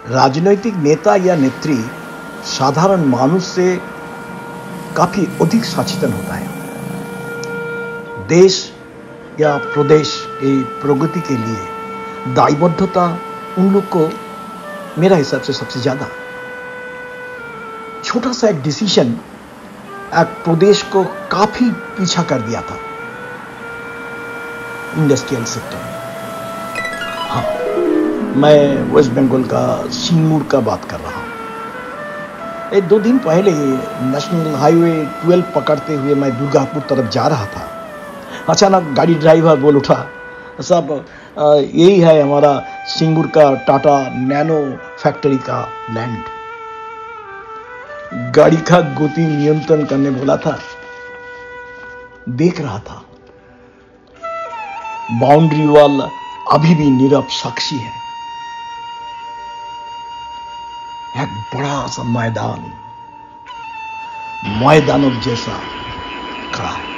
राजनैतिक नेता या नेत्री साधारण मानुष से काफी अधिक सचेतन होता है। देश या प्रदेश की प्रगति के लिए दायबद्धता उन लोग को मेरा हिसाब से सबसे ज्यादा। छोटा सा एक डिसीजन एक प्रदेश को काफी पीछा कर दिया था इंडस्ट्रियल सेक्टर में। हाँ, मैं वेस्ट बंगाल का सिंगूर का बात कर रहा हूं। 2 दिन पहले नेशनल हाईवे 12 पकड़ते हुए मैं दुर्गापुर तरफ जा रहा था। अचानक गाड़ी ड्राइवर बोल उठा, साहब यही है हमारा सिंगूर का टाटा नैनो फैक्ट्री का लैंड। गाड़ी का गति नियंत्रण करने बोला था, देख रहा था बाउंड्री वॉल अभी भी नीरव साक्षी है। एक बड़ा सा मैदान मैदानव जैसा खड़ा है।